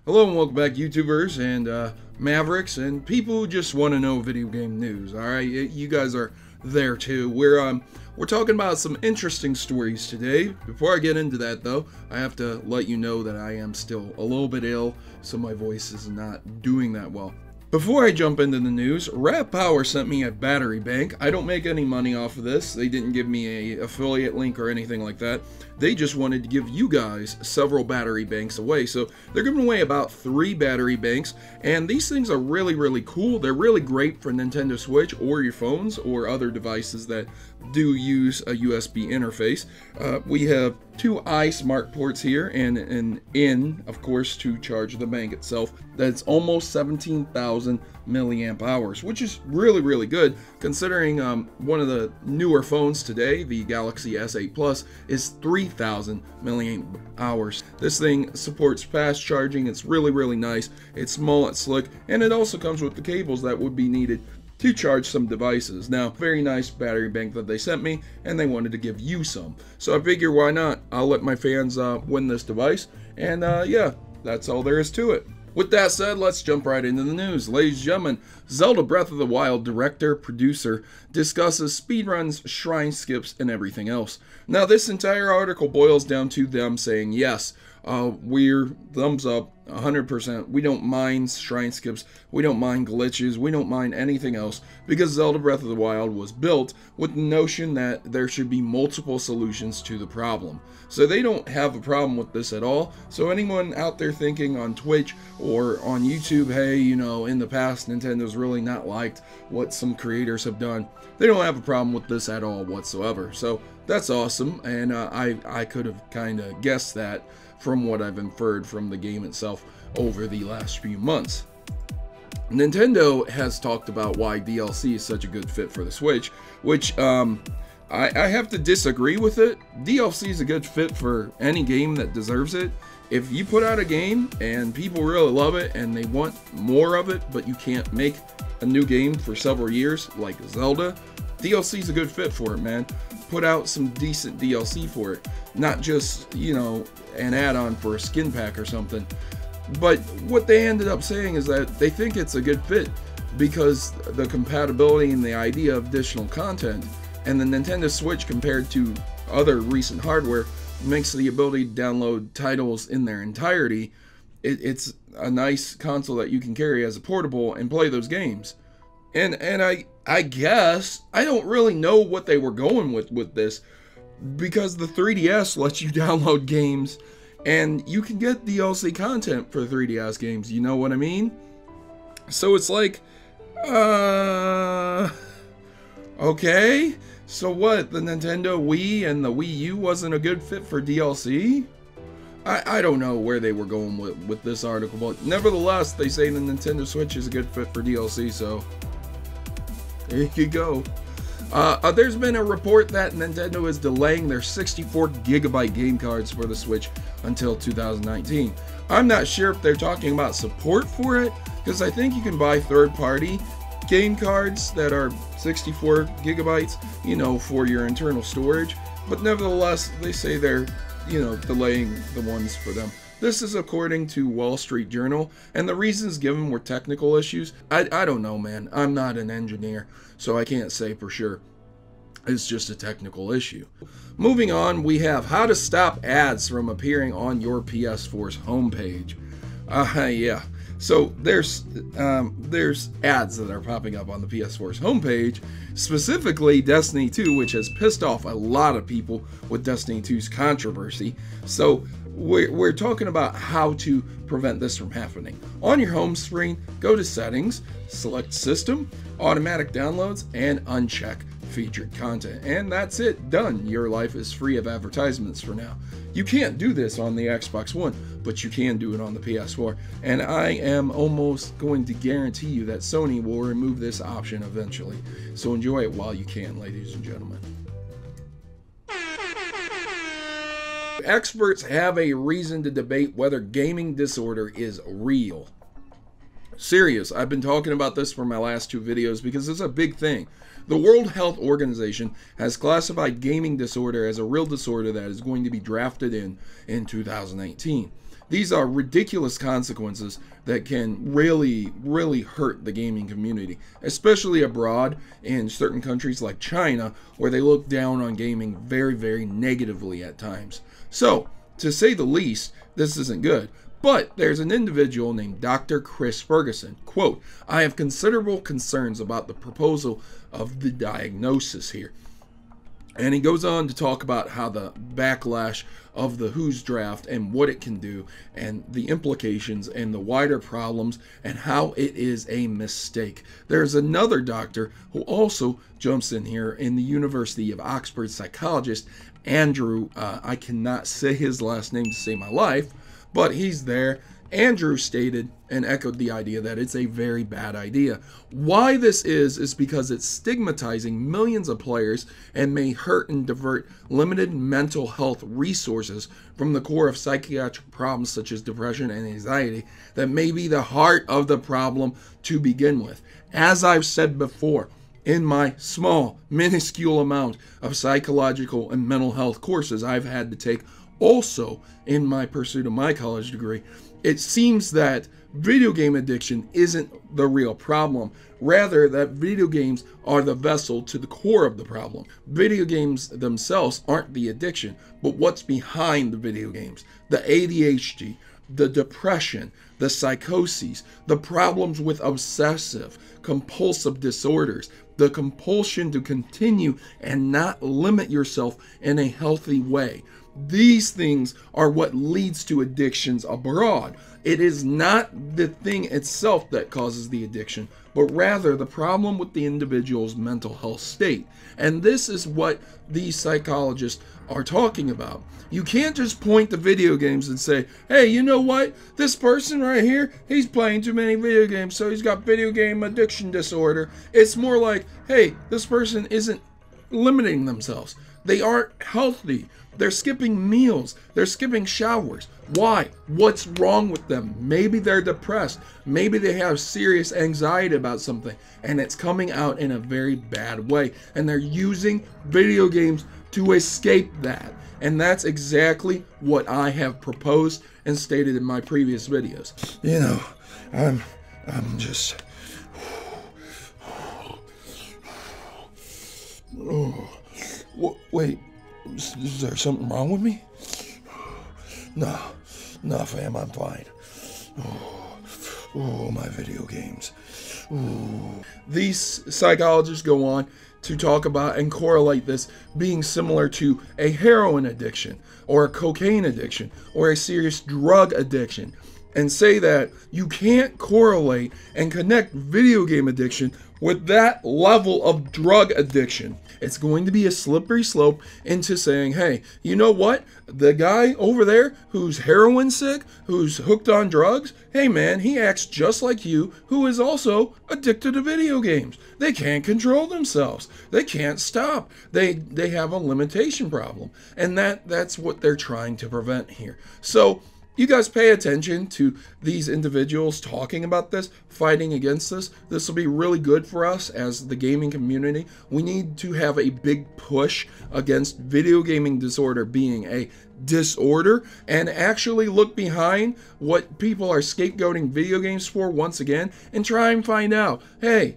Hello and welcome back, YouTubers and Mavericks and people who just want to know video game news. All right, you guys are there too. We're talking about some interesting stories today. Before I get into that, though, I have to let you know that I am still a little bit ill, so my voice is not doing that well. Before I jump into the news, Rap Power sent me a battery bank. I don't make any money off of this. They didn't give me an affiliate link or anything like that. They just wanted to give you guys several battery banks away. So they're giving away about 3 battery banks, and these things are really cool. They're really great for Nintendo Switch or your phones or other devices that do use a USB interface. We have 2 iSmart ports here and an in, of course, to charge the bank itself. That's almost 17,000 milliamp hours, which is really good considering one of the newer phones today, the Galaxy S8 Plus, is 3,000 milliamp hours. This thing supports fast charging. It's really nice. It's small, it's slick, and it also comes with the cables that would be needed to charge some devices. Now, very nice battery bank that they sent me, and they wanted to give you some. So I figure, why not? I'll let my fans win this device, and yeah, that's all there is to it. With that said, let's jump right into the news. Ladies and gentlemen, Zelda Breath of the Wild director, producer, discusses speedruns, shrine skips, and everything else. Now, this entire article boils down to them saying, yes, we're thumbs up, 100%. We don't mind shrine skips, we don't mind glitches, we don't mind anything else, because Zelda Breath of the Wild was built with the notion that there should be multiple solutions to the problem. So they don't have a problem with this at all. So anyone out there thinking on Twitch or on YouTube, hey, you know, in the past Nintendo's really not liked what some creators have done, they don't have a problem with this at all whatsoever. So that's awesome, and I could have kind of guessed that from what I've inferred from the game itself over the last few months. Nintendo has talked about why DLC is such a good fit for the Switch, which I have to disagree with it. DLC is a good fit for any game that deserves it. If you put out a game and people really love it and they want more of it, but you can't make a new game for several years, like Zelda, DLC is a good fit for it, man. Put out some decent DLC for it, not just, you know, an add-on for a skin pack or something. But what they ended up saying is that they think it's a good fit because the compatibility and the idea of additional content, and the Nintendo Switch compared to other recent hardware makes the ability to download titles in their entirety. It's a nice console that you can carry as a portable and play those games. And I guess I don't really know what they were going with this, because the 3DS lets you download games and you can get DLC content for 3DS games, you know what I mean? So it's like, okay, so what, the Nintendo Wii and the Wii U wasn't a good fit for DLC? I don't know where they were going with this article, but nevertheless, they say the Nintendo Switch is a good fit for DLC, so there you go. There's been a report that Nintendo is delaying their 64GB game cards for the Switch until 2019. I'm not sure if they're talking about support for it, because I think you can buy third-party game cards that are 64GB, you know, for your internal storage. But nevertheless, they say they're, you know, delaying the ones for them. This is according to Wall Street Journal, and the reasons given were technical issues. I don't know, man. I'm not an engineer, so I can't say for sure. It's just a technical issue. Moving on, we have how to stop ads from appearing on your PS4's homepage. Yeah. So there's ads that are popping up on the PS4's homepage, specifically Destiny 2, which has pissed off a lot of people with Destiny 2's controversy. So we're talking about how to prevent this from happening. On your home screen, go to Settings, select System, Automatic Downloads, and uncheck Featured Content. And that's it, done. Your life is free of advertisements for now. You can't do this on the Xbox One, but you can do it on the PS4. And I am almost going to guarantee you that Sony will remove this option eventually. So enjoy it while you can, ladies and gentlemen. Experts have a reason to debate whether gaming disorder is real. Serious, I've been talking about this for my last 2 videos because it's a big thing. The World Health Organization has classified gaming disorder as a real disorder that is going to be drafted in 2018. These are ridiculous consequences that can really, really hurt the gaming community, especially abroad in certain countries like China, where they look down on gaming very, very negatively at times. So, to say the least, this isn't good. But there's an individual named Dr. Chris Ferguson. Quote, "I have considerable concerns about the proposal of the diagnosis here." And he goes on to talk about how the backlash of the WHO's draft and what it can do and the implications and the wider problems and how it is a mistake. There's another doctor who also jumps in here in the University of Oxford psychologist, Andrew, I cannot say his last name to save my life, but he's there. Andrew stated and echoed the idea that it's a very bad idea. Why this is because it's stigmatizing millions of players and may hurt and divert limited mental health resources from the core of psychiatric problems such as depression and anxiety that may be the heart of the problem to begin with. As I've said before, in my small, minuscule amount of psychological and mental health courses I've had to take also in my pursuit of my college degree, it seems that video game addiction isn't the real problem. Rather, that video games are the vessel to the core of the problem. Video games themselves aren't the addiction, but what's behind the video games. The ADHD, the depression, the psychoses, the problems with obsessive, compulsive disorders, the compulsion to continue and not limit yourself in a healthy way. These things are what leads to addictions abroad. It is not the thing itself that causes the addiction, but rather the problem with the individual's mental health state. And this is what these psychologists are talking about. You can't just point to video games and say, hey, you know what? This person right here, he's playing too many video games, so he's got video game addiction disorder. It's more like, hey, this person isn't limiting themselves. They aren't healthy. They're skipping meals. They're skipping showers. Why? What's wrong with them? Maybe they're depressed. Maybe they have serious anxiety about something, and it's coming out in a very bad way. And they're using video games to escape that. And that's exactly what I have proposed and stated in my previous videos. You know, I'm just... Oh, wait. Is there something wrong with me? No, fam, I'm fine. Oh, my video games. Ooh. These psychologists go on to talk about and correlate this being similar to a heroin addiction or a cocaine addiction or a serious drug addiction, and say that you can't correlate and connect video game addiction with that level of drug addiction. It's going to be a slippery slope into saying, hey, you know what? The guy over there who's heroin sick, who's hooked on drugs, hey man, he acts just like you, who is also addicted to video games. They can't control themselves. They can't stop. They have a limitation problem. And that's what they're trying to prevent here. So you guys pay attention to these individuals talking about this, fighting against this. This will be really good for us as the gaming community. We need to have a big push against video gaming disorder being a disorder and actually look behind what people are scapegoating video games for once again and try and find out, hey,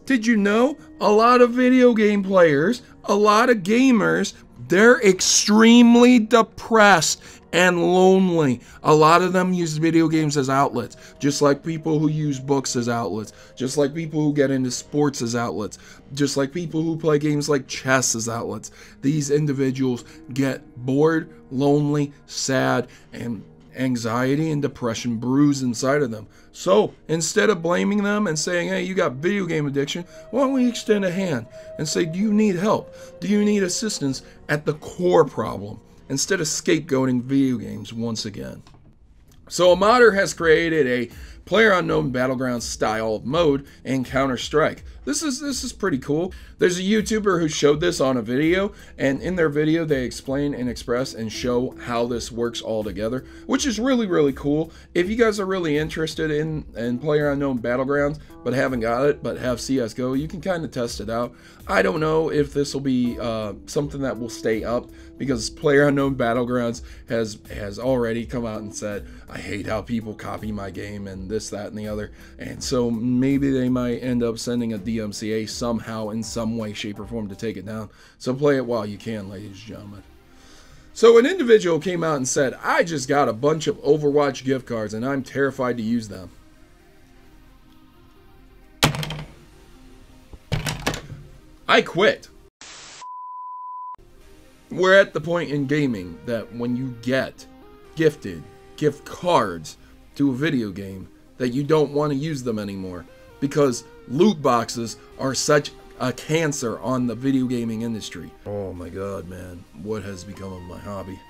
did you know a lot of video game players, a lot of gamers, they're extremely depressed and lonely. A lot of them use video games as outlets, just like people who use books as outlets, just like people who get into sports as outlets, just like people who play games like chess as outlets. These individuals get bored, lonely, sad, and anxiety and depression brews inside of them. So instead of blaming them and saying, hey, you got video game addiction, why don't we extend a hand and say, do you need help? Do you need assistance at the core problem? Instead of scapegoating video games once again. So a modder has created a PlayerUnknown Battlegrounds style of mode in Counter-Strike. This is pretty cool. There's a YouTuber who showed this on a video, and in their video they explain and express and show how this works all together, which is really, really cool. If you guys are really interested in PlayerUnknown Battlegrounds but haven't got it but have CSGO, you can kind of test it out. I don't know if this will be something that will stay up because PlayerUnknown Battlegrounds has already come out and said, I hate how people copy my game and this, that, and the other. And so maybe they might end up sending a DMCA somehow in some way, shape, or form to take it down. So play it while you can, ladies and gentlemen. So an individual came out and said, I just got a bunch of Overwatch gift cards and I'm terrified to use them. I quit. We're at the point in gaming that when you get gifted gift cards to a video game, that you don't want to use them anymore, because loot boxes are such a cancer on the video gaming industry. Oh my god, man, what has become of my hobby?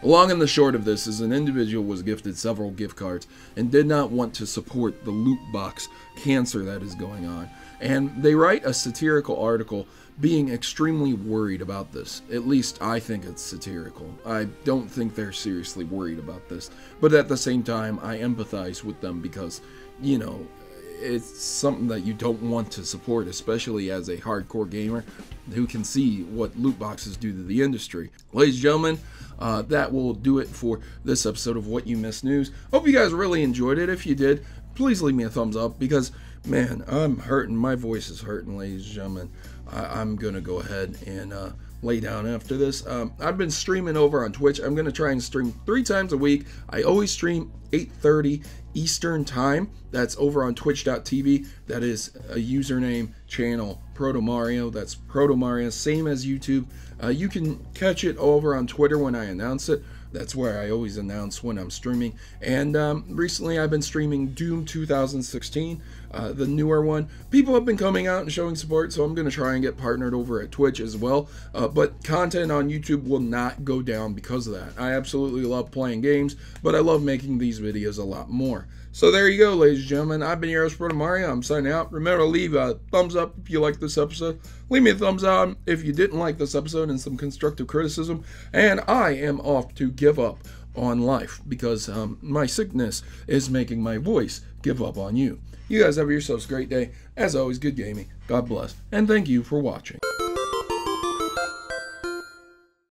The long and the short of this is an individual was gifted several gift cards and did not want to support the loot box cancer that is going on. And they write a satirical article being extremely worried about this. At least I think it's satirical. I don't think they're seriously worried about this. But at the same time, I empathize with them because, you know, it's something that you don't want to support, especially as a hardcore gamer who can see what loot boxes do to the industry. Ladies and gentlemen, that will do it for this episode of What You Missed News. Hope you guys really enjoyed it. If you did, please leave me a thumbs up, because, man, I'm hurting. My voice is hurting, ladies and gentlemen. I'm going to go ahead and lay down after this. I've been streaming over on Twitch. I'm going to try and stream 3 times a week. I always stream 8:30 Eastern time. That's over on twitch.tv. That is a username channel, Protomario. That's Protomario, same as YouTube. You can catch it over on Twitter when I announce it. That's where I always announce when I'm streaming. And recently I've been streaming Doom 2016, the newer one. People have been coming out and showing support, so I'm going to try and get partnered over at Twitch as well. But content on YouTube will not go down because of that. I absolutely love playing games, but I love making these videos a lot more. So there you go, ladies and gentlemen. I've been your host, Protomario. I'm signing out. Remember to leave a thumbs up if you like this episode. Leave me a thumbs down if you didn't like this episode and some constructive criticism. And I am off to give up on life because my sickness is making my voice give up on you. You guys have yourselves a great day. As always, good gaming. God bless. And thank you for watching.